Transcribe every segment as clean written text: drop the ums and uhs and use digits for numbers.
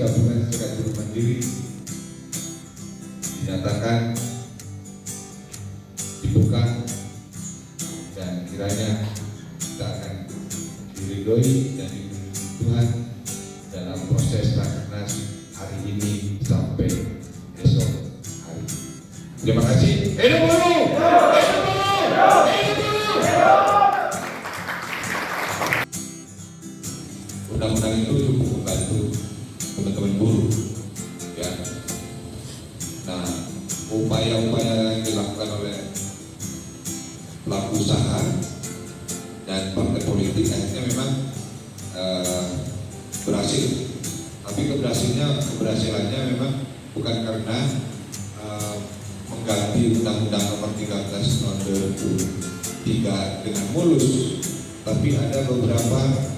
Gabungan Serikat Buruh Mandiri dinyatakan dibuka dan kiranya kita akan diridhoi dan diberi Tuhan dalam proses Rakernas hari ini sampai esok hari. Terima kasih. Hidup buruh! Hidup buruh! Hidup buruh! Undang-undang itu cukup membantu teman-teman buruh, ya. Nah, upaya-upaya yang dilakukan oleh pelaku usaha dan partai politik akhirnya memang berhasil. Tapi keberhasilannya memang bukan karena mengganti Undang-Undang Nomor 13 Tahun 2003 dengan mulus, tapi ada beberapa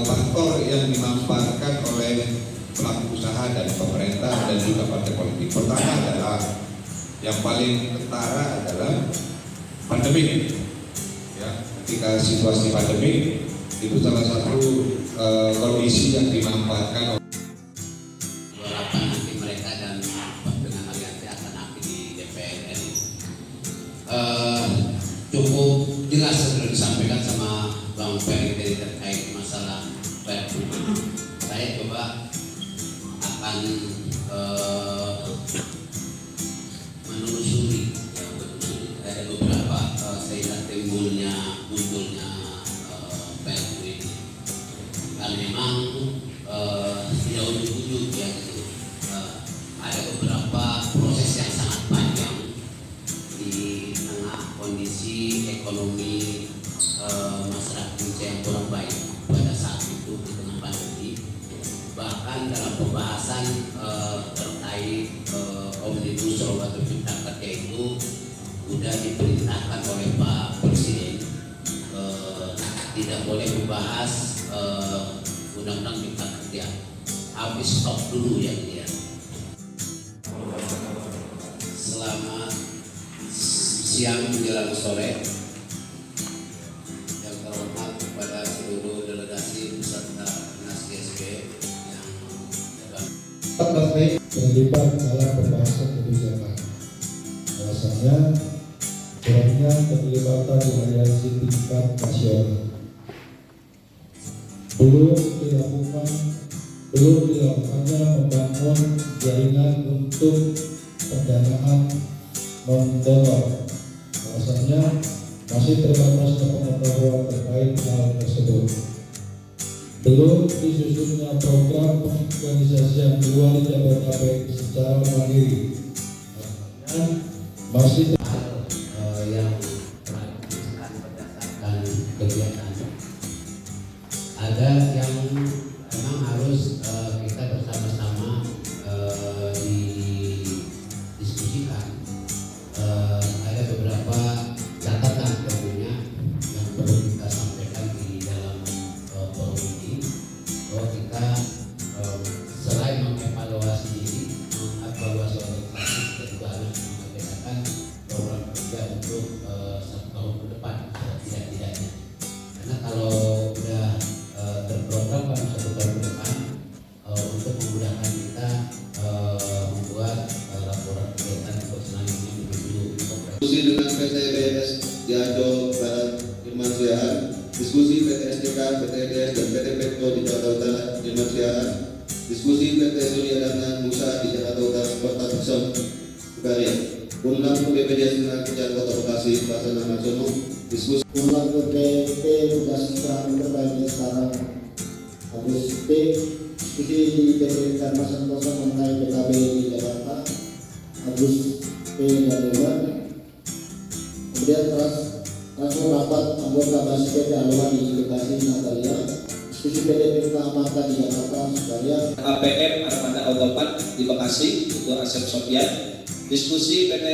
faktor yang dimanfaatkan oleh pelaku usaha dan pemerintah dan juga partai politik. Pertama adalah yang paling ketara adalah pandemi. Ya, ketika situasi pandemi itu salah satu kondisi yang dimanfaatkan oleh nanti mereka dan dengan aliansi akan api di DPR RI. Cukup jelas sudah disampaikan sama Bang Ferry terkait masalah PRU. Saya coba akan menelusuri ada beberapa sehingga munculnya PRU ini. Dan memang sejauh ujung ya gitu, ada beberapa proses yang sangat panjang di tengah kondisi ekonomi masyarakat Indonesia yang kurang baik pada saat itu di tengah pandemi. Bahkan dalam pembahasan terkait Omnibus Law atau Cipta Kerja itu sudah diperintahkan oleh Pak Presiden tidak boleh membahas Undang-Undang Cipta Kerja. Habis stop dulu ya dia. Selamat siang menjelang sore. Yang terhormat kepada seluruh delegasi peserta Rakernas GSB yang terlibat dalam pembahasan kebijakan. Alasannya kurangnya keterlibatan di aliansi tingkat nasional. Belum dilakukannya membangun jaringan untuk pendanaan non-donor. Alasannya masih terbatasnya pengetahuan terkait hal tersebut. Belum disusunnya program pengorganisasian luar Jabodetabek secara mandiri. Masih yang dilakukan berdasarkan kegiatan. Ada yang memang harus kita bersama-sama didiskusikan. Ada beberapa catatan tentunya yang perlu kita sampaikan di dalam forum ini, bahwa kita selain mengevaluasi diri, mengevaluasi organisasi, kita juga harus membedakan program kerja untuk 1 tahun ke depan tidak-tidaknya. Karena kalau sudah terprogram pada 1 tahun ke depan, untuk memudahkan kita membuat laporan kegiatan untuk selanjutnya menuju diskusi dengan PT BNS Diado Barat Irman Siahaan, diskusi PT SDK, PT EDS dan PT Petro di Jakarta Utara Irman Siahaan, diskusi PT Surya Dana Musa di Jakarta Utara Kota Besar Bukaria, undang ke BPJS Tenaga Kerjaan Kota Bekasi Pelaksana Marsono, diskusi undang ke PT Tugas Terang Terbaik sekarang Agus P. Diskusi di PT Dharma Santosa mengenai PKB di Jakarta Agus P. dan Dewan. Kemudian langsung rapat anggota Basi PT Aloha di Bekasi Natalia. Diskusi PT Tirta Amarta di Jakarta Sukarya. APM Armada Autopart di Bekasi itu Asep Sofian. Diskusi PT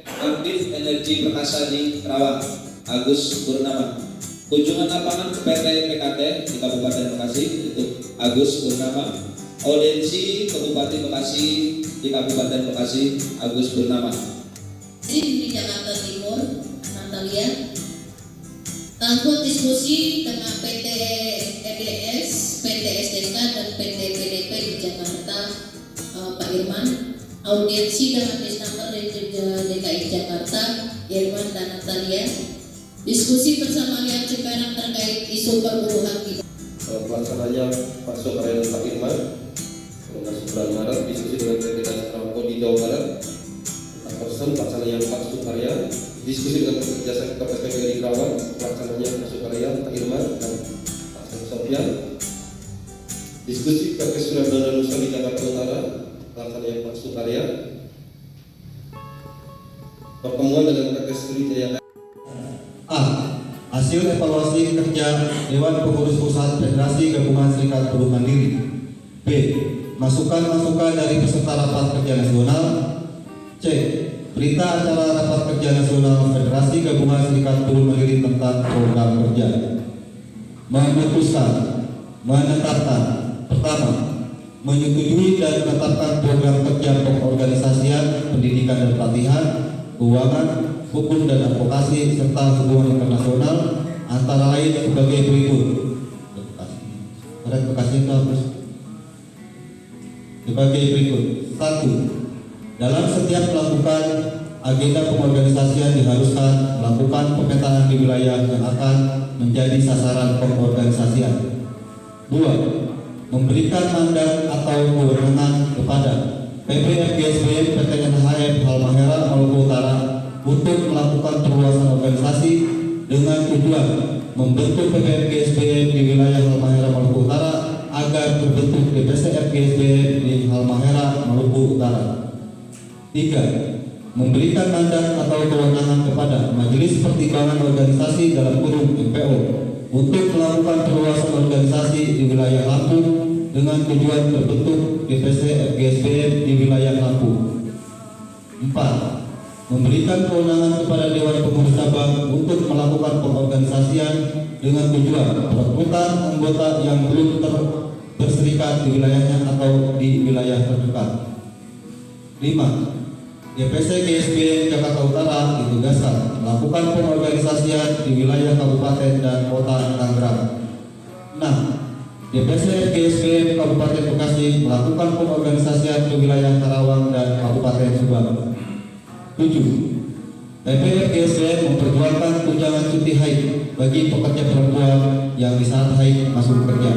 Aktif Energi Perkasa di Kerawang Agus Purnama. Kunjungan lapangan ke PT PKT di Kabupaten Bekasi itu Agus Purnama. Audiensi ke Bupati Bekasi di Kabupaten Bekasi Agus Purnama. Di Jakarta Timur Natalia. Tangguh diskusi dengan PT EDS, PT SDK dan PT PDP di Irman, audiensi dengan Disnaker DKI Jakarta, Irman dan Natalia, diskusi bersama Aliansi Perak terkait isu perburuhan kita. Pelaksananya Pak Sukarya dan Pak Irman masuk bulan Maret, diskusi dengan PT Das Tramko di Jawa Barat tentang person pelaksananya Pak Sukarya, diskusi dengan jasa KPSPB di Kerawang pelaksananya Pak Sukarya, Pak Irman dan Pak Sofian, diskusi PT Surabaya Nusa di Jakarta Utara pelaksananya Pak Sukarya, pertemuan dengan PT Sriwijaya. A. Hasil evaluasi kerja Dewan Pengurus Pusat Federasi Gabungan Serikat Buruh Mandiri. B. Masukan-masukan dari peserta rapat kerja nasional. C. Berita acara rapat kerja nasional Federasi Gabungan Serikat Buruh Mandiri tentang program kerja. Memutuskan, menetapkan. Pertama, menyetujui dan menetapkan program kerja pengorganisasian, pendidikan dan pelatihan, keuangan, hukum dan advokasi serta hubungan internasional antara lain sebagai berikut. Sebagai berikut. 1. Dalam setiap melakukan agenda pengorganisasian diharuskan melakukan pemetaan di wilayah yang akan menjadi sasaran pengorganisasian. 2. Memberikan mandat atau kewenangan kepada PPFGSBM PT NHM Halmahera Maluku Utara untuk melakukan perluasan organisasi dengan tujuan membentuk PPFGSBM di wilayah Halmahera Maluku Utara agar terbentuk DPC FGSBM di Halmahera Maluku Utara. 3. Memberikan mandat atau kewenangan kepada Majelis Pertimbangan Organisasi dalam kurung MPO untuk melakukan perluasan organisasi di wilayah Lampung dengan tujuan terbentuk DPC FGSBM di wilayah Lampung. 4. Memberikan kewenangan kepada Dewan Pengurus Cabang untuk melakukan pengorganisasian dengan tujuan perekrutan anggota yang belum berserikat di wilayahnya atau di wilayah terdekat. 5. DPC GSBM Jakarta Utara ditugaskan melakukan pengorganisasian di wilayah Kabupaten dan Kota Tangerang. 6. DPC GSBM Kabupaten Bekasi melakukan pengorganisasian di wilayah Karawang dan Kabupaten Subang. 7. PPFGSBM memperjuangkan tunjangan cuti haid bagi pekerja perempuan yang di saat haid masuk kerja.